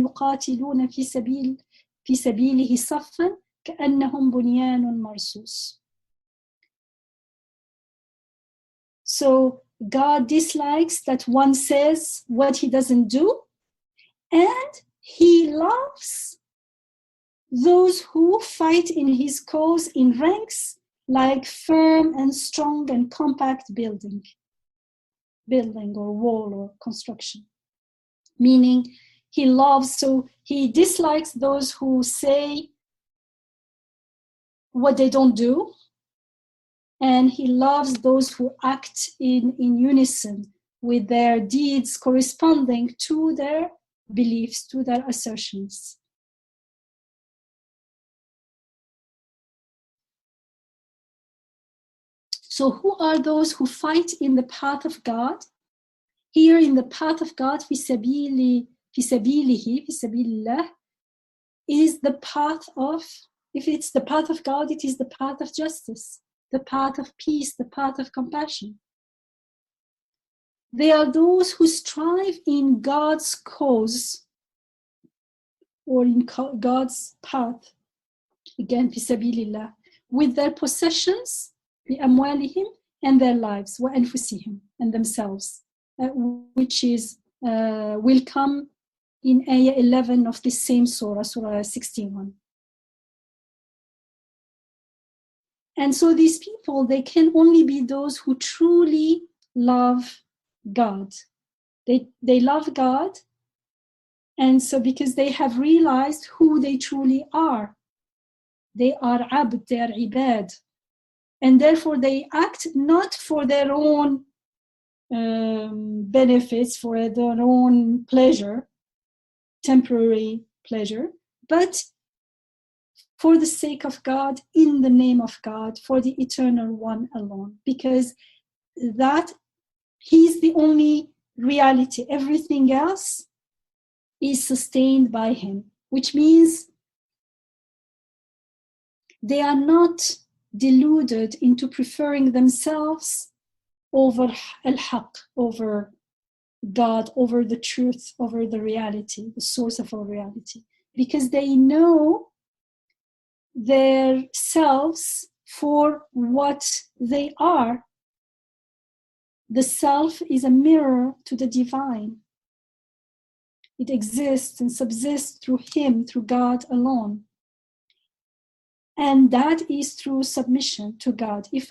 يقاتلون في سبيله صفا كأنهم بنيان مرصوص. So God dislikes that one says what he doesn't do, and he loves those who fight in his cause in ranks like firm and strong and compact building or wall or construction. Meaning he loves, so he dislikes those who say what they don't do, and he loves those who act in unison with their deeds corresponding to their beliefs, to their assertions. So who are those who fight in the path of God? Here in the path of God, في سبيله, في سبيل الله, is the path of, if it's the path of God, it is the path of justice, the path of peace, the path of compassion. They are those who strive in God's cause or in God's path, again, في سبيل الله, with their possessions, بأموالهم, and their lives, وأنفسهم, and themselves, which is will come in ayah 11 of this same surah, Surah 61. And so these people, they can only be those who truly love God. They love God, and so because they have realized who they truly are. They are abd, they are ibad, and therefore they act not for their own benefits, for their own pleasure, temporary pleasure, but for the sake of God, in the name of God, for the eternal one alone, because that he's the only reality. Everything else is sustained by him, which means they are not deluded into preferring themselves over al-haq, over God, over the truth, over the reality, the source of all reality, because they know their selves for what they are. The self is a mirror to the divine. It exists and subsists through him, through God alone. And that is through submission to God. If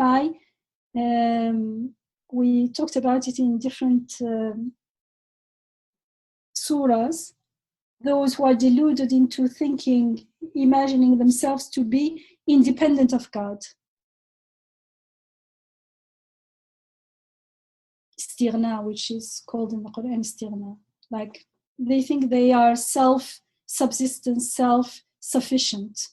we talked about it in different surahs, those who are deluded into thinking, imagining themselves to be independent of God. Istighna, which is called in the Quran istighna. Like they think they are self-subsistent, self-sufficient.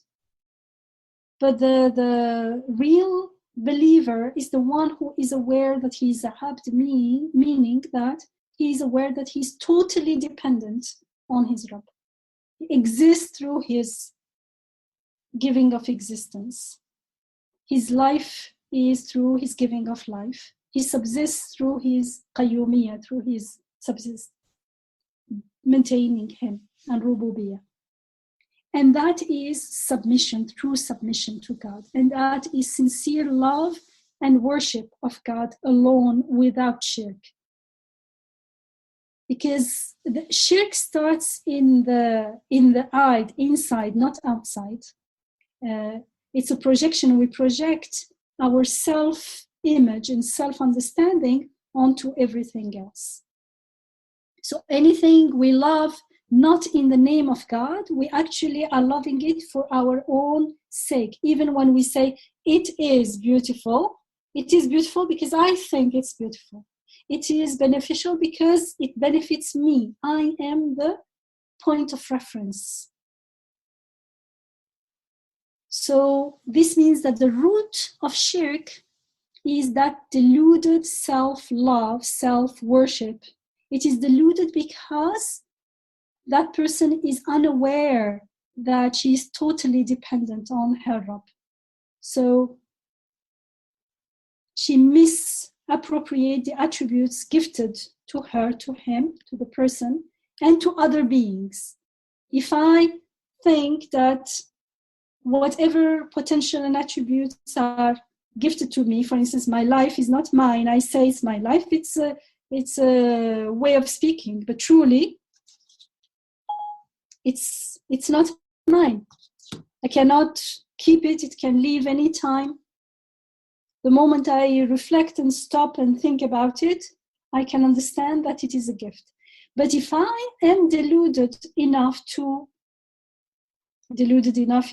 But the real believer is the one who is aware that he is a abd, meaning that he is aware that he is totally dependent on his Rabb. He exists through his giving of existence. His life is through his giving of life. He subsists through his qayyumiyah, through his maintaining him, and rububiyyah. And that is submission, true submission to God. And that is sincere love and worship of God alone, without shirk. Because the shirk starts in the eye, inside, not outside. It's a projection. We project our self-image and self-understanding onto everything else. So anything we love not in the name of God, we actually are loving it for our own sake. Even when we say it is beautiful because I think it's beautiful. It is beneficial because it benefits me. I am the point of reference. So this means that the root of shirk is that deluded self-love, self-worship. It is deluded because that person is unaware that she is totally dependent on her Rabb. So she misappropriates the attributes gifted to her, to him, to the person, and to other beings. if I think that whatever potential and attributes are gifted to me, for instance, my life is not mine, I say it's my life, it's a way of speaking, but truly it's not mine. I cannot keep it, it can leave any time. The moment I reflect and stop and think about it, I can understand that it is a gift. But if I am deluded enough,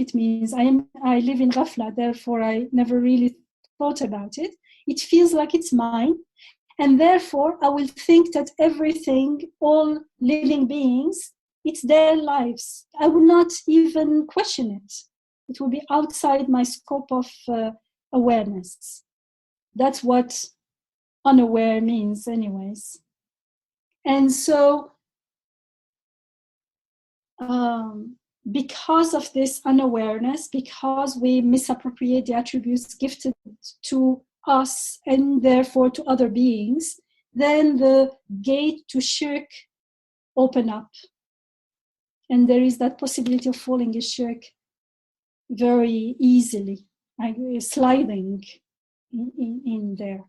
it means I live in ghafla, therefore I never really thought about it. It feels like it's mine, and therefore I will think that everything, all living beings, it's their lives. I will not even question it. It will be outside my scope of awareness. That's what unaware means anyways. And so because of this unawareness, because we misappropriate the attributes gifted to us and therefore to other beings, then the gate to shirk open up. And there is that possibility of falling in shirk very easily, like sliding in there.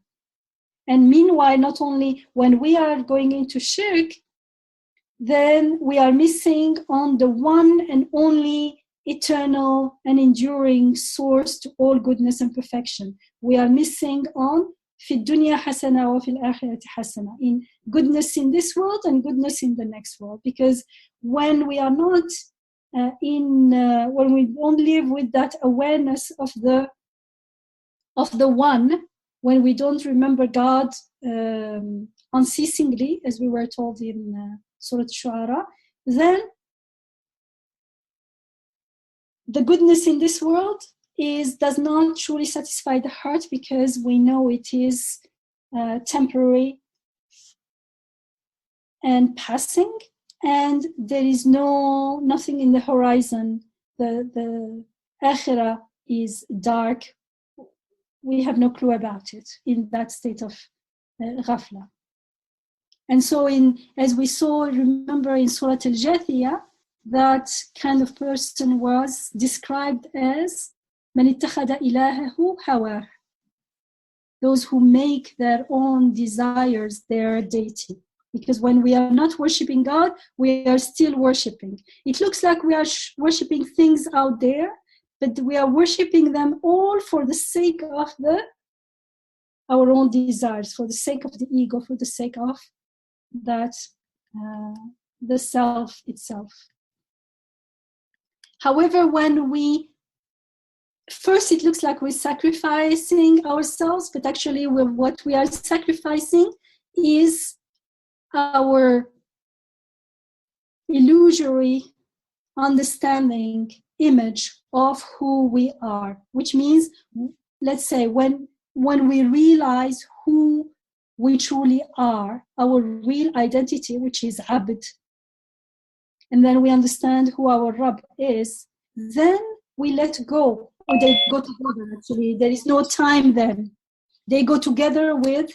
And meanwhile, not only when we are going into shirk, then we are missing on the one and only eternal and enduring source to all goodness and perfection. We are missing on في الدنيا حسنة وفي الآخرة حسنة, in goodness in this world and goodness in the next world. Because when we are not when we don't live with that awareness of the one, when we don't remember God unceasingly, as we were told in Sura Shu'ara, then the goodness in this world does not truly satisfy the heart, because we know it is temporary and passing, and there is nothing in the horizon. The akhirah is dark. We have no clue about it in that state of ghafla. And so as we saw, remember in Surah Al-Jathiyah, that kind of person was described as مَنِ اتَّخَذَ إِلَهَهُ هَوَاهُ, those who make their own desires their deity. Because when we are not worshipping God, we are still worshipping. It looks like we are worshipping things out there, but we are worshipping them all for the sake of our own desires, for the sake of the ego, for the sake of that the self itself. However, when first it looks like we're sacrificing ourselves, but actually what we are sacrificing is our illusory understanding image of who we are, which means, let's say, when we realize who we truly are, our real identity, which is Abd, and then we understand who our Rabb is, then we let go, or they go together actually. There is no time then. They go together with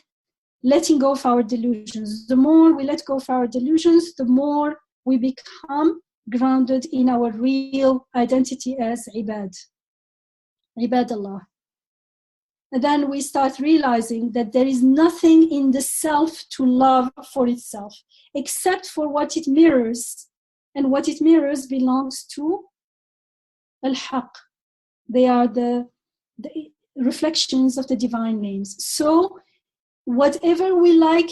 letting go of our delusions. The more we let go of our delusions, the more we become grounded in our real identity as Ibad Allah. And then we start realizing that there is nothing in the self to love for itself, except for what it mirrors. And what it mirrors belongs to Al-Haq. They are the reflections of the divine names. So whatever we like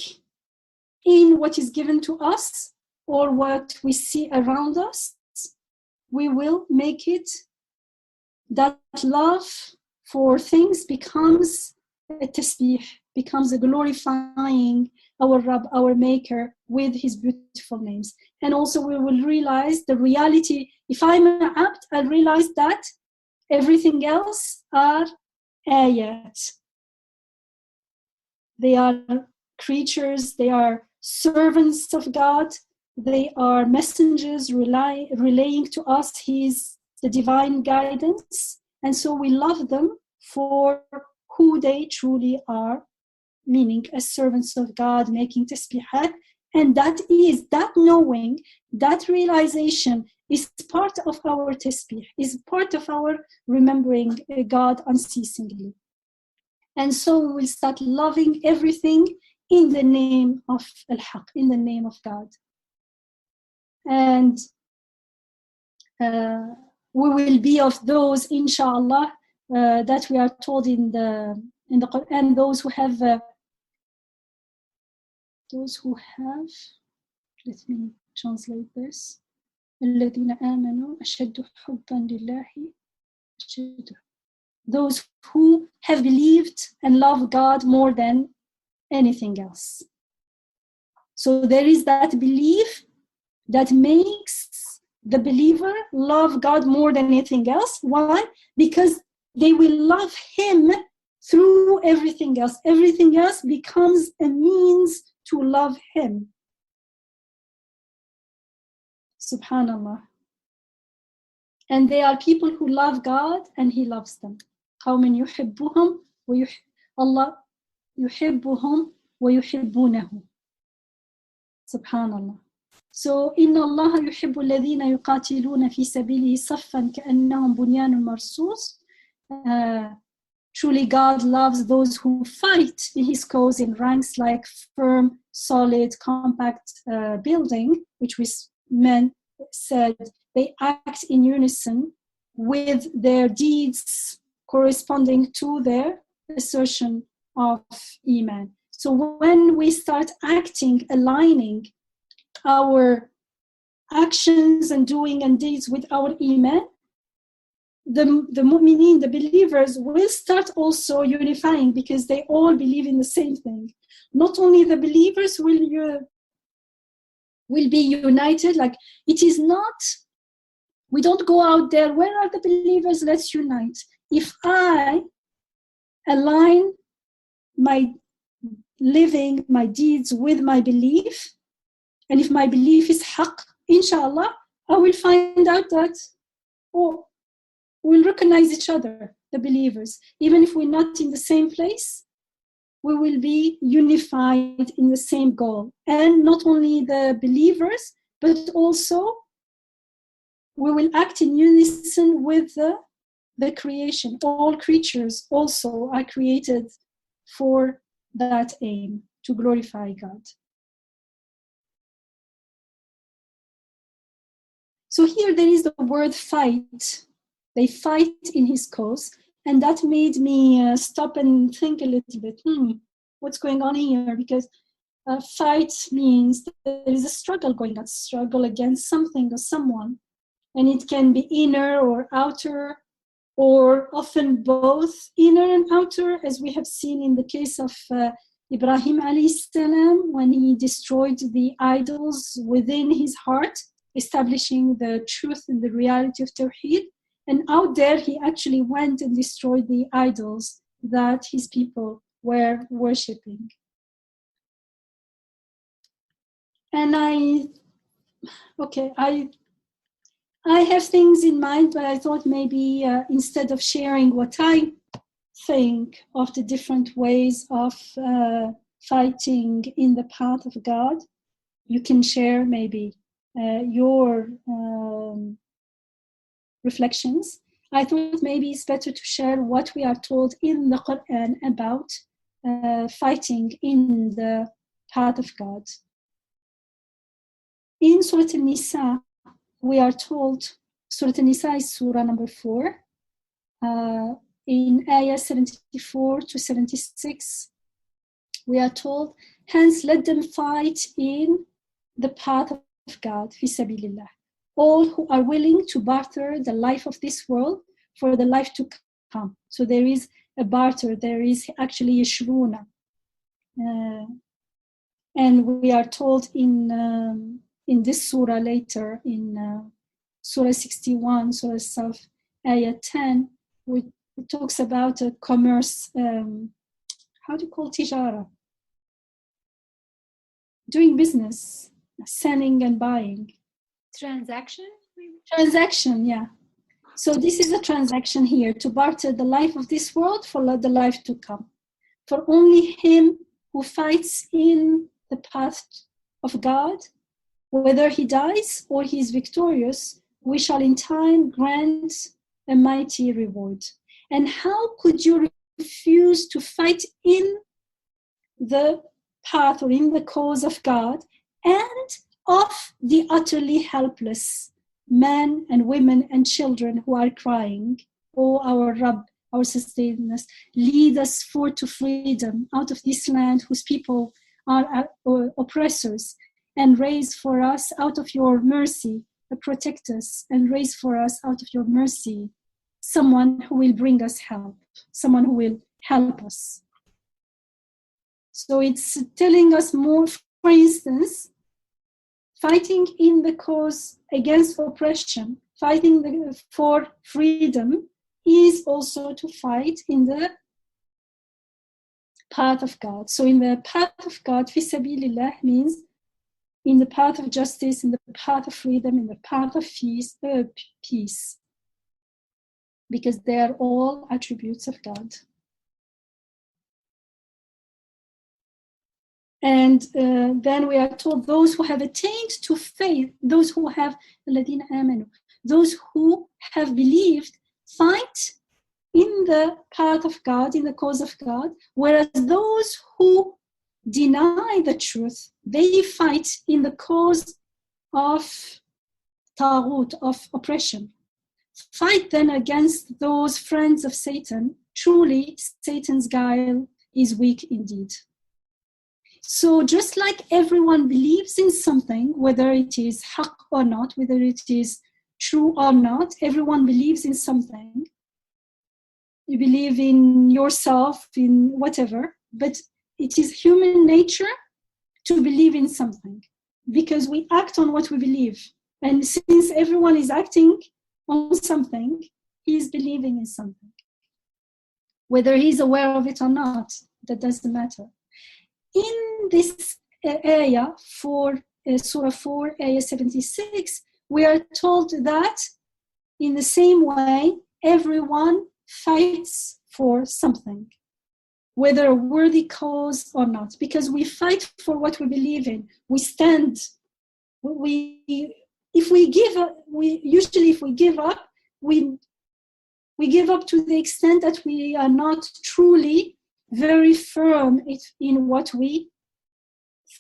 in what is given to us or what we see around us, we will make it, that love for things becomes a tasbih, becomes a glorifying our Rabb, our Maker, with his beautiful names. And also we will realize the reality. If I'm an abd, I'll realize that everything else are ayat. They are creatures, they are servants of God, they are messengers relaying to us the divine guidance. And so we love them for who they truly are, meaning as servants of God, making tasbihat. And that knowing, that realization, is part of our tasbih, is part of our remembering God unceasingly. And so we will start loving everything in the name of Al-Haq, in the name of God. And we will be of those, inshallah, that we are told in the Quran, those who have, let me translate this. الذين آمنوا أشد حبا لله those who have believed and love God more than anything else. So there is that belief that makes the believer love God more than anything else. Why? Because they will love him through everything else. Everything else becomes a means to love him. Subhanallah. And they are people who love God and he loves them. قوم يحبهم الله يحبهم ويحبونه. Subhanallah. So إن الله يحب الذين يقاتلون في سبيله صفا كأنهم بنيان مرصوص. Truly God loves those who fight in his cause in ranks like firm, solid, compact building, which said they act in unison with their deeds corresponding to their assertion of Iman. So when we start acting, aligning our actions and doing and deeds with our Iman, the mu'mineen, the believers, will start also unifying because they all believe in the same thing. Not only the believers will be united, like it is not, we don't go out there, where are the believers? Let's unite. If I align my living, my deeds with my belief, and if my belief is haqq, inshallah, I will find out that, we'll recognize each other, the believers. Even if we're not in the same place, we will be unified in the same goal. And not only the believers, but also we will act in unison with the creation. All creatures also are created for that aim, to glorify God. So here there is the word fight. They fight in his cause. And that made me stop and think a little bit, what's going on here? Because fight means there is a struggle going on, struggle against something or someone. And it can be inner or outer, or often both inner and outer, as we have seen in the case of Ibrahim alayhi salam, when he destroyed the idols within his heart, establishing the truth and the reality of Tawheed. And out there, he actually went and destroyed the idols that his people were worshipping. And I have things in mind, but I thought maybe instead of sharing what I think of the different ways of fighting in the path of God, you can share maybe your reflections. I thought maybe it's better to share what we are told in the Quran about fighting in the path of God. In Surah An-Nisa, we are told, Surah An-Nisa is Surah number 4, in ayah 74 to 76, we are told, hence let them fight in the path of God, fi sabilillah. All who are willing to barter the life of this world for the life to come. So there is a barter, there is actually yashruna. And we are told in this surah later, in Surah 61, Surah Al-Saff, ayah 10, it talks about a commerce, how do you call tijara? Doing business, selling and buying. Transaction? Transaction, yeah. So this is a transaction here, to barter the life of this world for the life to come. For only him who fights in the path of God, whether he dies or he is victorious, we shall in time grant a mighty reward. And how could you refuse to fight in the path or in the cause of God and of the utterly helpless men and women and children who are crying, "Oh, our Rabb, our sustainers, lead us forth to freedom out of this land whose people are oppressors, and raise for us out of your mercy, protect us, and raise for us out of your mercy someone who will bring us help, someone who will help us." So it's telling us more, for instance, fighting in the cause against oppression, fighting for freedom is also to fight in the path of God. So in the path of God, fi sabilillah means in the path of justice, in the path of freedom, in the path of peace, because they are all attributes of God. And then we are told those who have attained to faith, those who have those who have believed, fight in the path of God, in the cause of God, whereas those who deny the truth, they fight in the cause of taghut, of oppression. Fight then against those friends of Satan. Truly, Satan's guile is weak indeed. So just like everyone believes in something, whether it is haqq or not, whether it is true or not, everyone believes in something. You believe in yourself, in whatever, but it is human nature to believe in something because we act on what we believe. And since everyone is acting on something, he is believing in something. Whether he's aware of it or not, that doesn't matter. In this ayah for Surah 4, ayah 76, we are told that in the same way, everyone fights for something, whether a worthy cause or not, because we fight for what we believe in. We stand. If we give up, we give up to the extent that we are not truly very firm in what we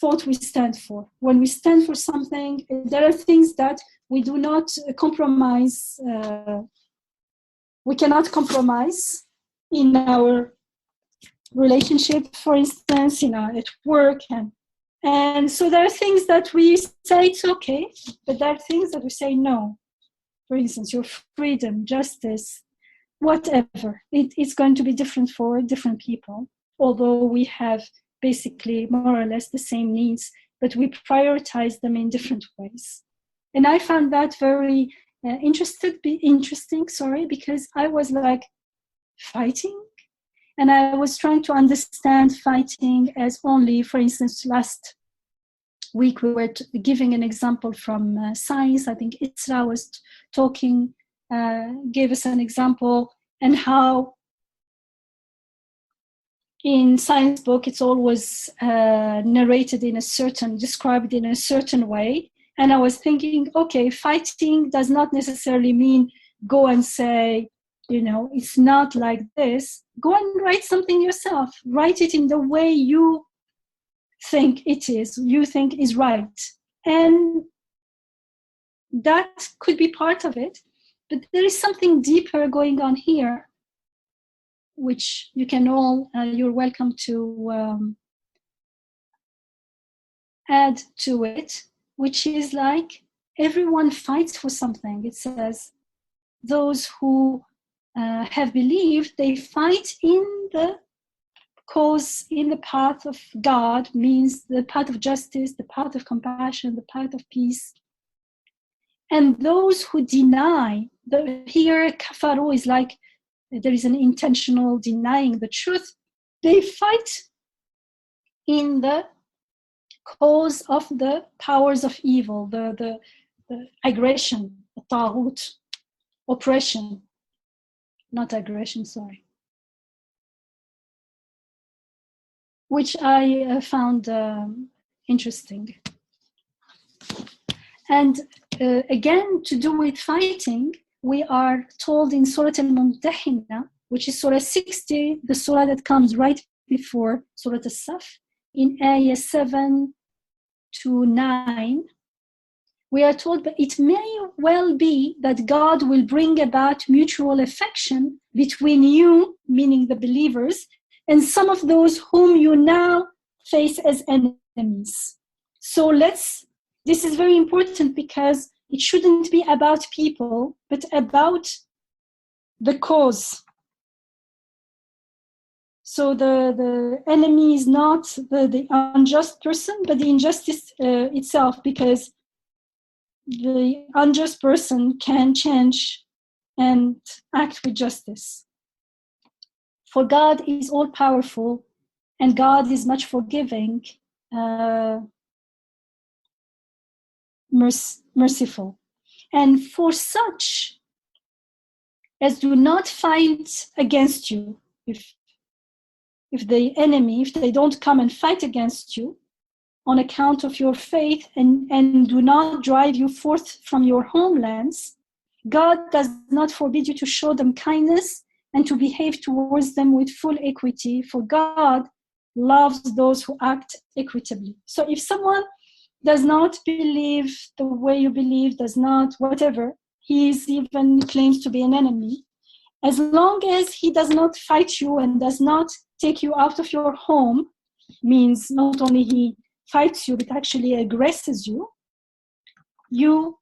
thought we stand for. When we stand for something, there are things that we do not compromise. We cannot compromise in our relationship, for instance, at work. And so there are things that we say it's okay, but there are things that we say no. For instance, your freedom, justice, whatever. It's going to be different for different people, although we have basically more or less the same needs, but we prioritize them in different ways. And I found that very interesting, because I was like fighting, and I was trying to understand fighting as only, for instance, last week we were giving an example from science. I think Isra was talking, gave us an example, and how in science book it's always narrated described in a certain way. And I was thinking, okay, fighting does not necessarily mean go and say, it's not like this. Go and write something yourself. Write it in the way you think is right. And that could be part of it. But there is something deeper going on here, which you can all, you're welcome to add to it, which is like everyone fights for something. It says those who have believed, they fight in the cause, in the path of God, means the path of justice, the path of compassion, the path of peace. And those who deny, here kafaru is like there is an intentional denying the truth. They fight in the cause of the powers of evil, the aggression, the taghut, oppression, not aggression, sorry. Which I found interesting. And again, to do with fighting, we are told in Surah Al-Mumtahina, which is Surah 60, the surah that comes right before Surah Al-Saff, in ayah 7 to 9, we are told, but it may well be that God will bring about mutual affection between you, meaning the believers, and some of those whom you now face as enemies. So this is very important, because it shouldn't be about people, but about the cause. So the enemy is not the unjust person, but the injustice itself, because the unjust person can change and act with justice. For God is all powerful, and God is much forgiving, merciful. And for such as do not fight against you, if the enemy, if they don't come and fight against you on account of your faith and do not drive you forth from your homelands, God does not forbid you to show them kindness and to behave towards them with full equity, for God loves those who act equitably. So if someone does not believe the way you believe, does not, whatever, he is even claims to be an enemy, as long as he does not fight you and does not take you out of your home, means not only he fights you, but actually aggresses you, you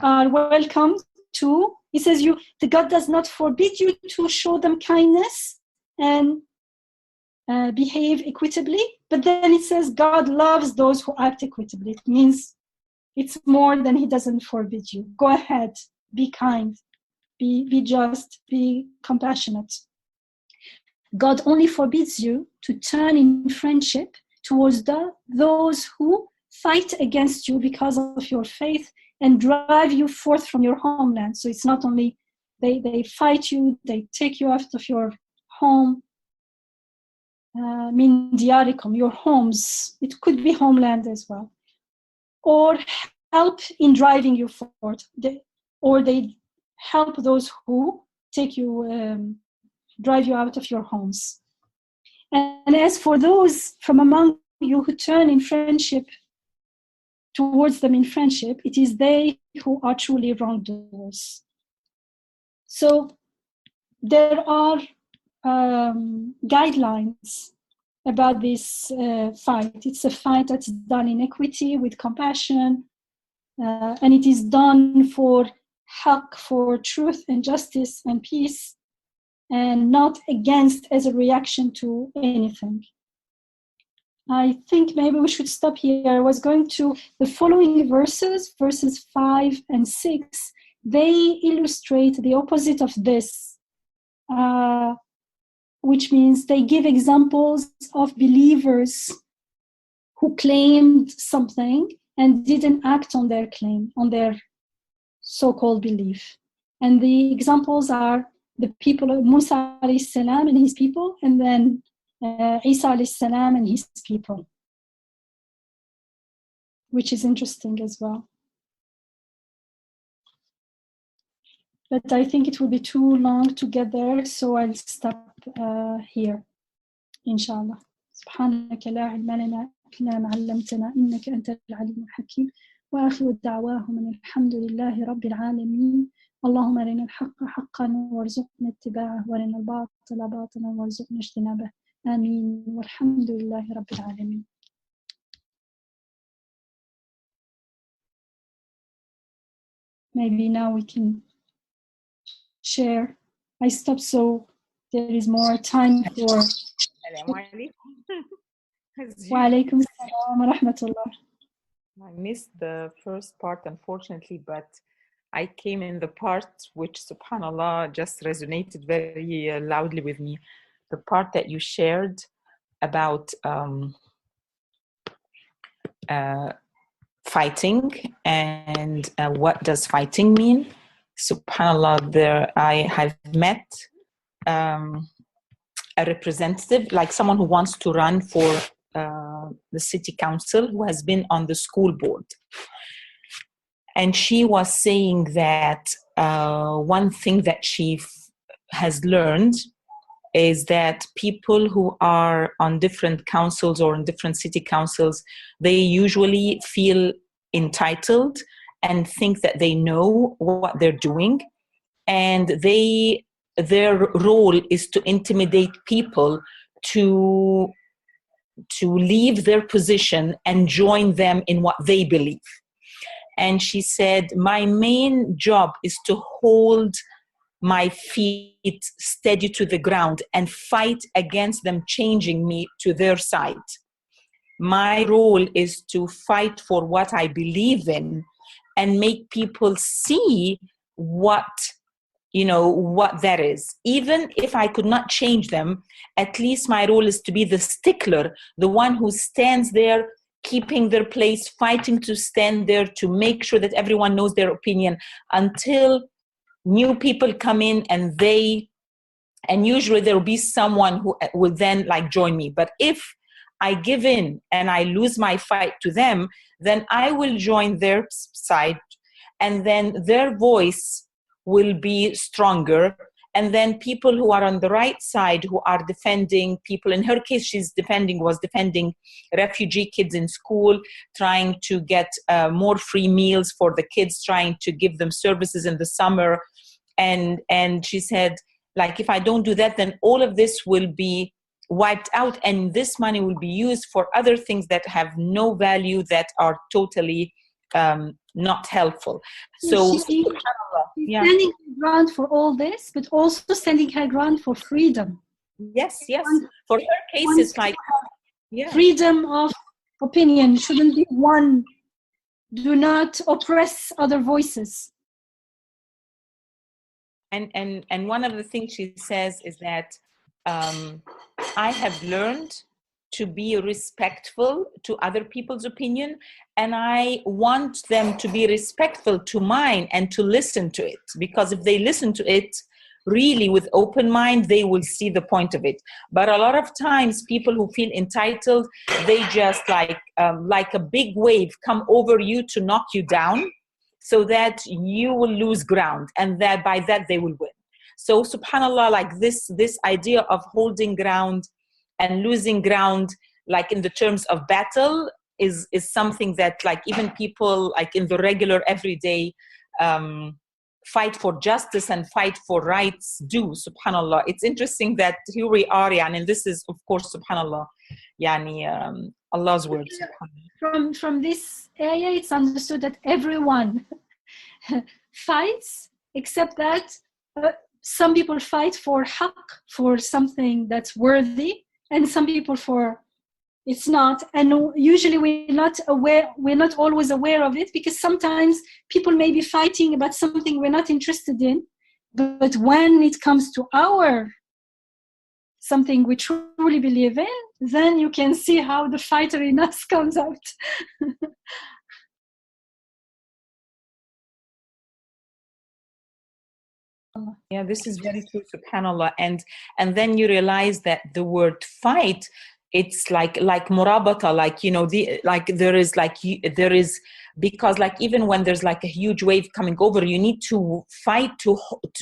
are welcome to, he says the God does not forbid you to show them kindness and behave equitably, but then it says God loves those who act equitably. It means it's more than he doesn't forbid you. Go ahead, be kind, be just, be compassionate. God only forbids you to turn in friendship towards those who fight against you because of your faith and drive you forth from your homeland. So it's not only they fight you, they take you out of your home, min diyarikum, your homes. It could be homeland as well. Or help in driving you forth. Or they help those who take you, drive you out of your homes. And as for those from among you who turn in friendship towards them in friendship, it is they who are truly wrongdoers. So there are guidelines about this fight. It's a fight that's done in equity, with compassion, and it is done for haqq, for truth and justice and peace, and not against as a reaction to anything. I think maybe we should stop here. I was going to the following verses 5 and 6. They illustrate the opposite of this, which means they give examples of believers who claimed something and didn't act on their claim, on their so-called belief. And the examples are the people of Musa alayhi salam and his people, and then Isa alayhi salam and his people, which is interesting as well. But I think it will be too long to get there, so I'll stop here, inshallah. سبحانك لا علم لنا إلا ما علمتنا إنك أنت العليم الحكيم وآخر دعواهم أن الحمد لله رب العالمين اللهم أرنا الحق حقا وارزقنا اتباعه وأرنا الباطل باطلا وارزقنا اجتنابه آمين والحمد لله رب العالمين. Maybe now we can share. I stop so there is more time for. Wa alaikum assalam wa rahmatullah. I missed the first part, unfortunately, but I came in the part which, subhanAllah, just resonated very loudly with me. The part that you shared about fighting and what does fighting mean. SubhanAllah, there I have met a representative, like someone who wants to run for the city council, who has been on the school board. And she was saying that one thing that she has learned is that people who are on different councils or in different city councils, they usually feel entitled and think that they know what they're doing, and their role is to intimidate people to leave their position and join them in what they believe. And she said, my main job is to hold my feet steady to the ground and fight against them changing me to their side. My role is to fight for what I believe in and make people see what that is. Even if I could not change them, at least my role is to be the stickler, the one who stands there keeping their place, fighting to stand there to make sure that everyone knows their opinion until new people come in, and usually there will be someone who will then join me. But if I give in and I lose my fight to them, then I will join their side, and then their voice will be stronger. And then people who are on the right side, who are defending people, in her case, was defending refugee kids in school, trying to get more free meals for the kids, trying to give them services in the summer. And she said, if I don't do that, then all of this will be wiped out, and this money will be used for other things that have no value, that are totally not helpful. So she's standing her ground for all this, but also standing her ground for freedom. Yes. For her case, it's freedom of opinion shouldn't be one. Do not oppress other voices. And one of the things she says is that I have learned to be respectful to other people's opinion, and I want them to be respectful to mine and to listen to it, because if they listen to it really with open mind, they will see the point of it. But a lot of times people who feel entitled, they just like a big wave come over you to knock you down, so that you will lose ground, and that by that they will win. So subhanallah, this idea of holding ground and losing ground, in the terms of battle, is something that even people in the regular everyday fight for justice and fight for rights do. Subhanallah, it's interesting that here we are, and this is of course subhanallah, Allah's word. From this area, it's understood that everyone fights, except that some people fight for haqq, for something that's worthy, and some people for it's not. And usually we're not always aware of it, because sometimes people may be fighting about something we're not interested in, but when it comes to something we truly believe in, then you can see how the fighter in us comes out. Yeah, this is very true, subhanallah. And then you realize that the word fight, it's like murabata, there is because even when there's a huge wave coming over, you need to fight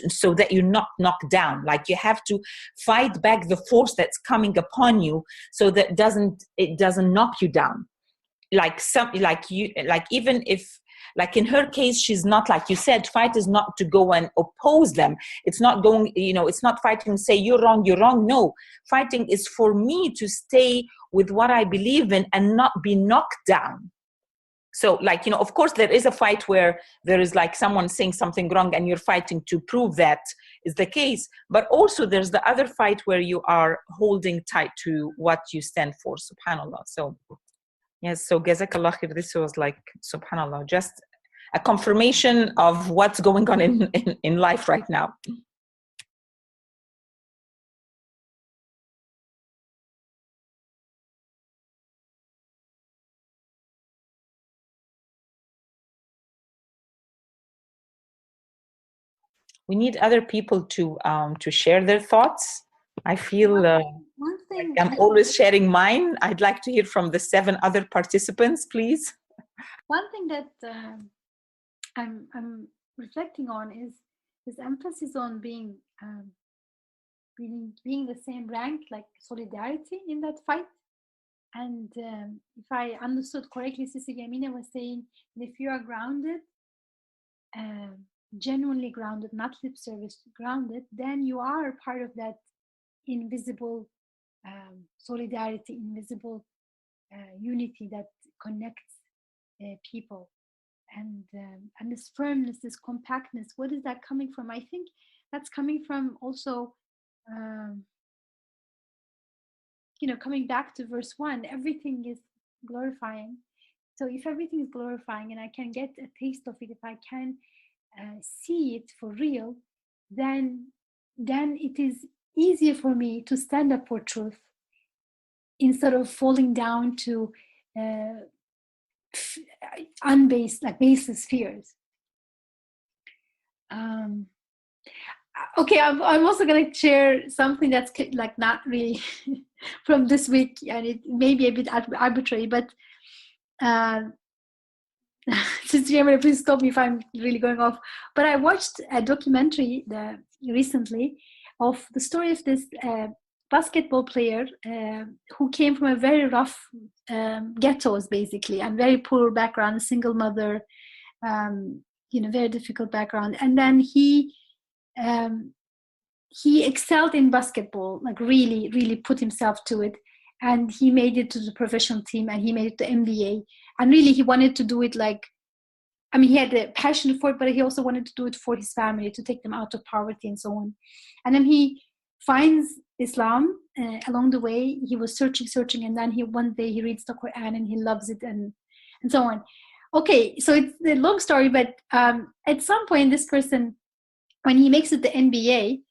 so that you're not knocked down. You have to fight back the force that's coming upon you, so that it doesn't knock you down. Even if, in her case, she's not, like you said, fight is not to go and oppose them. It's not going, it's not fighting and say, you're wrong. No, fighting is for me to stay with what I believe in and not be knocked down. So, of course, there is a fight where there is someone saying something wrong and you're fighting to prove that is the case. But also there's the other fight where you are holding tight to what you stand for, subhanAllah. So, yes, so Jazakallah khair, this was subhanAllah, just a confirmation of what's going on in life right now. We need other people to share their thoughts. I feel one thing, I'm always sharing mine. I'd like to hear from the 7 other participants, please. One thing that I'm reflecting on is this emphasis on being the same rank, like solidarity in that fight. And if I understood correctly, Sister Yamina was saying that if you are grounded, genuinely grounded, not lip service grounded, then you are part of that invisible solidarity, invisible unity that connects people. And this firmness, this compactness, what is that coming from? I think that's coming from also, coming back to verse 1, everything is glorifying. So if everything is glorifying and I can get a taste of it, if I can see it for real, then it is easier for me to stand up for truth instead of falling down to baseless fears. Okay, I'm also going to share something that's like not really from this week, and it may be a bit arbitrary, but since Yamina, please stop me if I'm really going off. But I watched a documentary recently of the story of this basketball player who came from a very rough ghettos, basically, and very poor background, single mother, very difficult background. And then he excelled in basketball, like really, really put himself to it. And he made it to the professional team, and he made it to NBA. And really, he wanted to do it he had a passion for it, but he also wanted to do it for his family, to take them out of poverty and so on. And then he finds Islam along the way. He was searching, and then one day he reads the Quran and he loves it, and so on. Okay, so it's a long story, but at some point, this person, when he makes it to NBA,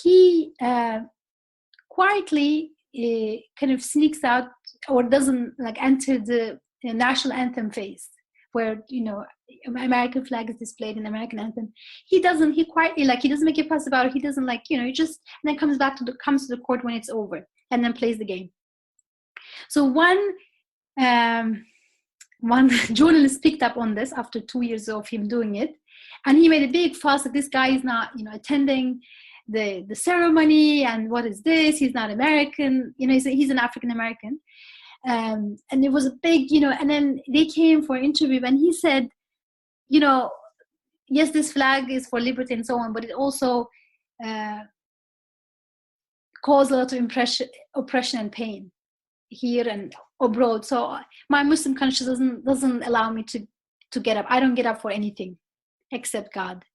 he quietly kind of sneaks out, or doesn't enter the national anthem phase, where American flag is displayed in the American anthem. He quietly, he doesn't make a fuss about it. He doesn't he just, and then comes to the court when it's over, and then plays the game. So one journalist picked up on this after 2 years of him doing it, and he made a big fuss that this guy is not attending the ceremony, and what is this? He's not American. He's an African American. And it was a big, and then they came for an interview, and he said, yes, this flag is for liberty and so on, but it also caused a lot of oppression and pain here and abroad. So my Muslim conscience doesn't allow me to get up. I don't get up for anything except God.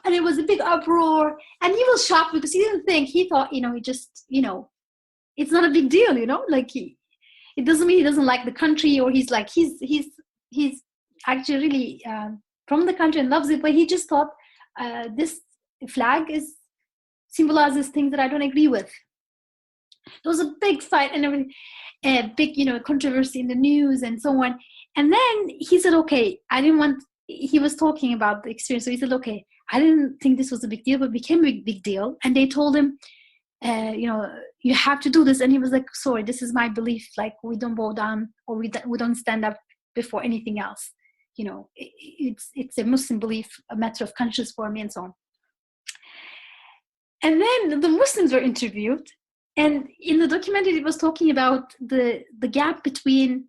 And it was a big uproar, and he was shocked because he thought, he just, it's not a big deal, it doesn't mean he doesn't like the country, or he's actually really from the country and loves it, but he just thought this flag symbolizes things that I don't agree with. There was a big fight and everything, a big controversy in the news and so on. And then he said, okay, he was talking about the experience, so he said, okay, I didn't think this was a big deal, but it became a big deal. And they told him, you have to do this. And he was like, sorry, this is my belief. We don't bow down, or we don't stand up before anything else. It's a Muslim belief, a matter of conscience for me, and so on. And then the Muslims were interviewed, and in the documentary it was talking about the gap between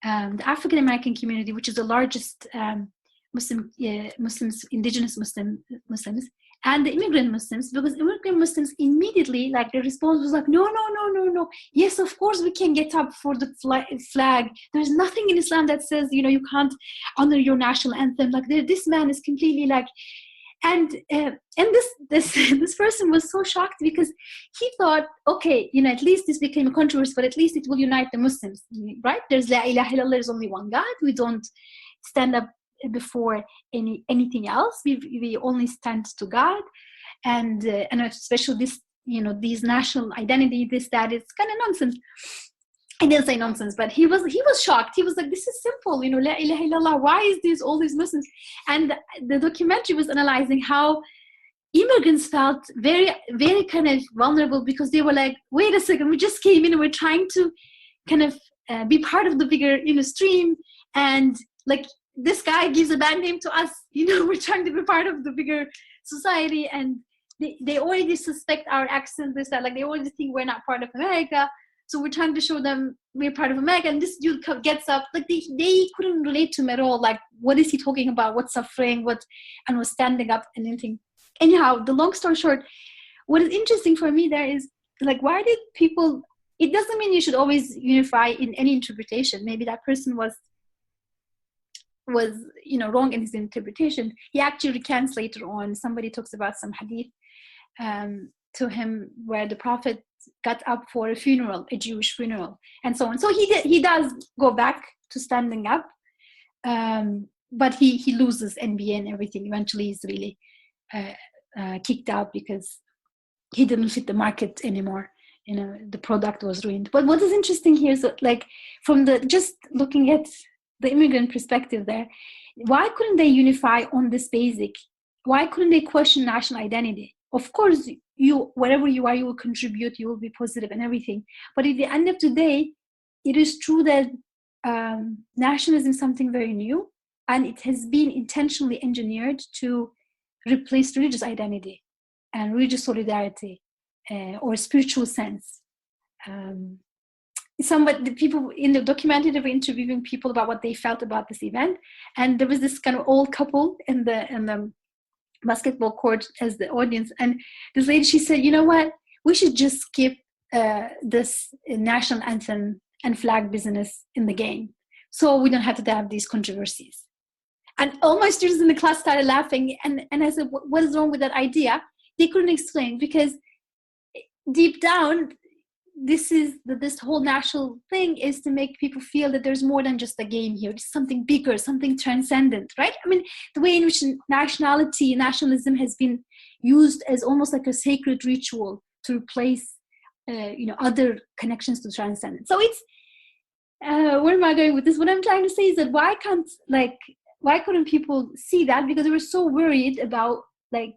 the African American community, which is the largest Muslims, indigenous Muslims, and the immigrant Muslims, because immigrant Muslims immediately, their response was no. Yes, of course we can get up for the flag. There's nothing in Islam that says, you can't honor your national anthem. This man is completely and this person was so shocked, because he thought, okay, at least this became a controversy, but at least it will unite the Muslims, right? There's La ilaha illallah, there's only one God. We don't stand up before anything else. We only stand to God, and especially this, these national identity, that is kind of nonsense. I didn't say nonsense, but he was shocked. He was like, this is simple, La ilaha illallah. Why is this all these Muslims? And the documentary was analyzing how immigrants felt very, very kind of vulnerable, because they were like, wait a second, we just came in and we're trying to kind of be part of the bigger stream, and this guy gives a bad name to us. We're trying to be part of the bigger society, and they already suspect our accent, this, that, like they already think we're not part of America. So we're trying to show them we're part of America, and this dude gets up, like they couldn't relate to him at all. Like, what is he talking about? What's suffering? And was standing up and anything. Anyhow, the long story short, what is interesting for me there is, like, why did people, it doesn't mean you should always unify in any interpretation. Maybe that person was wrong in his interpretation. He actually recants later on. Somebody talks about some hadith to him where the Prophet got up for a funeral, a Jewish funeral, and so on. So he does go back to standing up, but he loses NBA and everything. Eventually, he's really kicked out because he didn't fit the market anymore. The product was ruined. But what is interesting here is that, like, from just looking at the immigrant perspective there, why couldn't they unify on this basic? Why couldn't they question national identity? Of course, wherever you are, you will contribute, you will be positive and everything. But at the end of the day, it is true that nationalism is something very new, and it has been intentionally engineered to replace religious identity and religious solidarity or spiritual sense. The people in the documentary, they were interviewing people about what they felt about this event, and there was this kind of old couple in the basketball court as the audience, and this lady, she said, you know what, we should just skip this national anthem and flag business in the game, so we don't have to have these controversies. And all my students in the class started laughing, and I said, what is wrong with that idea? They couldn't explain, because deep down, this whole national thing is to make people feel that there's more than just a game here. It's something bigger, something transcendent, right? I mean, the way in which nationalism has been used as almost like a sacred ritual to replace, other connections to transcendence. So it's, where am I going with this? What I'm trying to say is that why couldn't people see that? Because they were so worried about, like,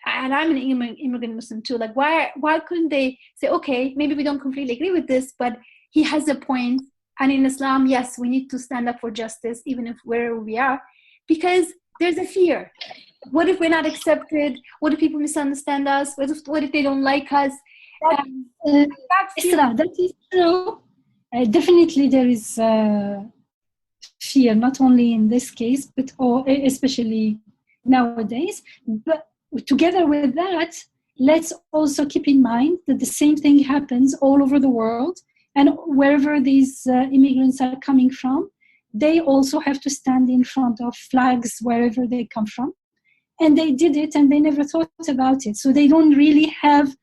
and I'm an immigrant Muslim too, like, why couldn't they say, okay, maybe we don't completely agree with this, but he has a point, and in Islam, yes, we need to stand up for justice, even if wherever we are, because there's a fear. What if we're not accepted? What if people misunderstand us? What if they don't like us? Isra, that is true. Definitely there is fear, not only in this case, but especially nowadays. But together with that, let's also keep in mind that the same thing happens all over the world, and wherever these immigrants are coming from, they also have to stand in front of flags wherever they come from. And they did it, and they never thought about it. So they don't really have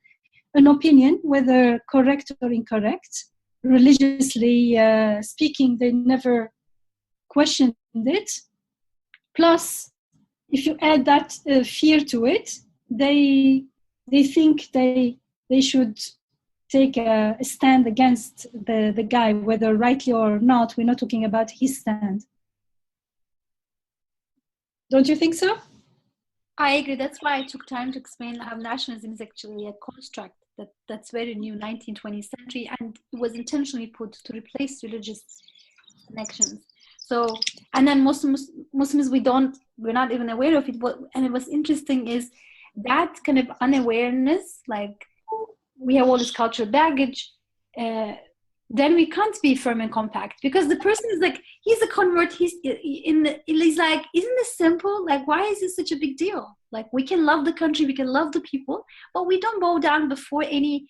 an opinion, whether correct or incorrect. Religiously speaking, they never questioned it. Plus, if you add that fear to it, they think they should take a stand against the guy, whether rightly or not. We're not talking about his stand. Don't you think so? I agree. That's why I took time to explain how nationalism is actually a construct that's very new, 19th, 20th century, and it was intentionally put to replace religious connections. So, and then Muslims, we're not even aware of it. And it was interesting is that kind of unawareness, like we have all this cultural baggage, then we can't be firm and compact, because the person is like, he's a convert, he's like, isn't this simple? Like, why is this such a big deal? Like, we can love the country, we can love the people, but we don't bow down before any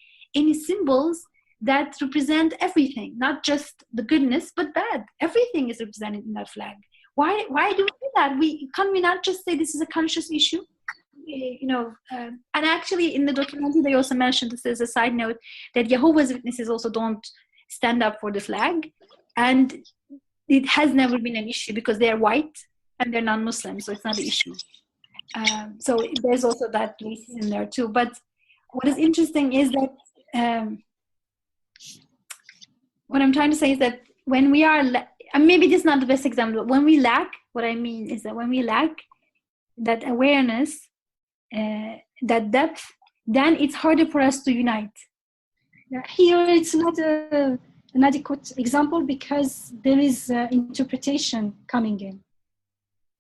symbols that represent everything, not just the goodness, but bad. Everything is represented in that flag. Why do we do that? Can we not just say this is a conscious issue? And actually in the documentary, they also mentioned, this is a side note, that Jehovah's Witnesses also don't stand up for the flag. And it has never been an issue because they're white and they're non-Muslim, so it's not an issue. So there's also that racism there too. But what is interesting is that what I'm trying to say is that when we are, and maybe this is not the best example, but when we lack, what I mean is that when we lack that awareness, that depth, then it's harder for us to unite. Here it's not an adequate example because there is interpretation coming in.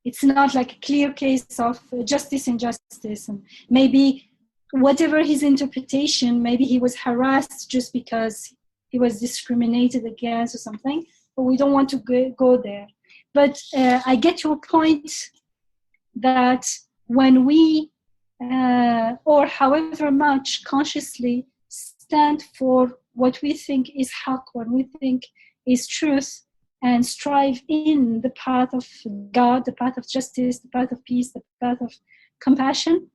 It's not like a clear case of justice, injustice, and maybe whatever his interpretation, maybe he was harassed just because he was discriminated against or something, but we don't want to go there. But I get your point that when we, or however much consciously stand for what we think is haqq, what we think is truth, and strive in the path of God, the path of justice, the path of peace, the path of compassion,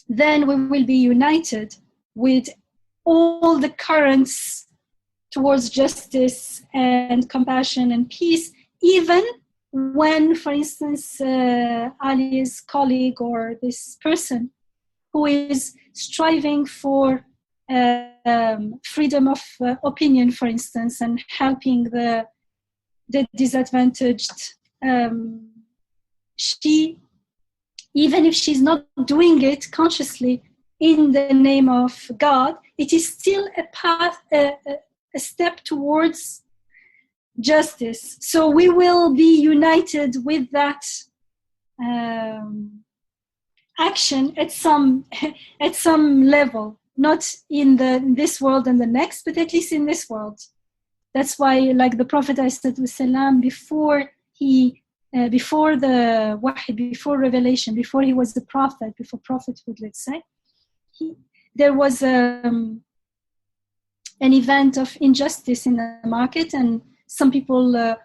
then we will be united with all the currents towards justice and compassion and peace, even when, for instance, Ali's colleague or this person who is striving for freedom of opinion, for instance, and helping the disadvantaged, she, even if she's not doing it consciously in the name of God, it is still a path, a step towards justice. So we will be united with that action at some level, not in this world and the next, but at least in this world. That's why, like the Prophet ﷺ, before the wahy, before revelation, before he was the prophet, before prophethood, let's say, there was an event of injustice in the market, and some people, they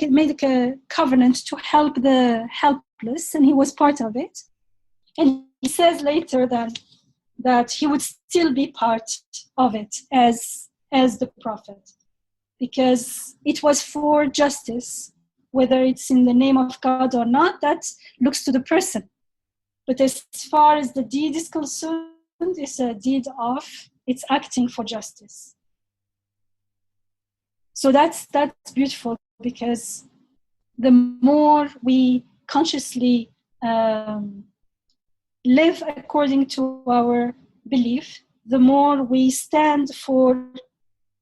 made a covenant to help the helpless, and he was part of it. And he says later that he would still be part of it as the prophet, because it was for justice, whether it's in the name of God or not, that looks to the person. But as far as the deed is concerned, it's a deed of, it's acting for justice. So that's beautiful, because the more we consciously live according to our belief, the more we stand for,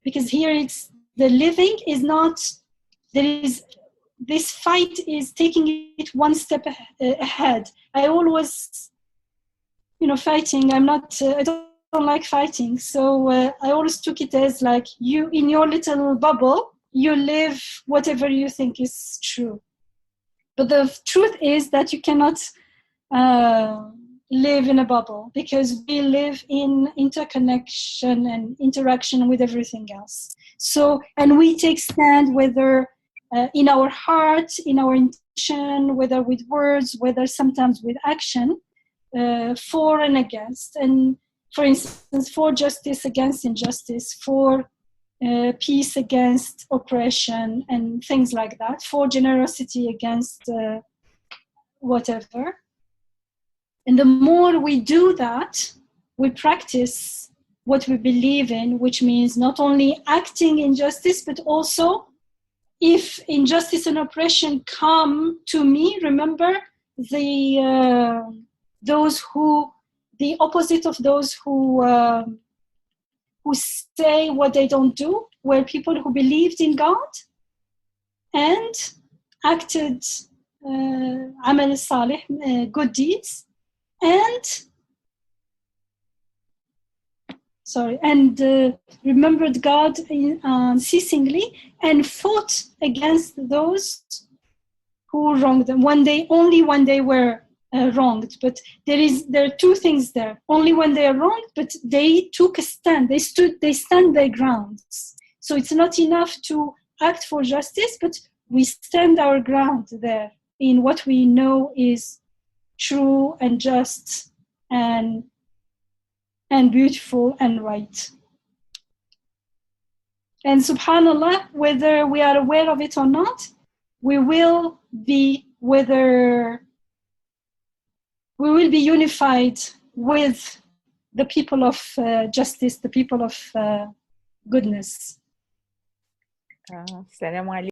because here it's the living is not, there is, this fight is taking it one step ahead. I always, fighting, I don't like fighting. So I always took it as like, you, in your little bubble, you live whatever you think is true. But the truth is that you cannot live in a bubble, because we live in interconnection and interaction with everything else. So, and we take stand, whether in our heart, in our intention, whether with words, whether sometimes with action, for and against. And for instance, for justice against injustice, for peace against oppression, and things like that, for generosity against whatever. And the more we do that, we practice what we believe in, which means not only acting in justice, but also, if injustice and oppression come to me, remember the opposite of those who say what they don't do, were people who believed in God and acted amal salih, good deeds, and remembered God unceasingly, and fought against those who wronged them when they were wronged. But there are two things there. Only when they are wronged, but they took a stand. They stand their grounds. So it's not enough to act for justice, but we stand our ground there in what we know is true and just and beautiful and right. And subhanallah, whether we are aware of it or not, we will be unified with the people of justice, the people of goodness. Assalamu alaikum.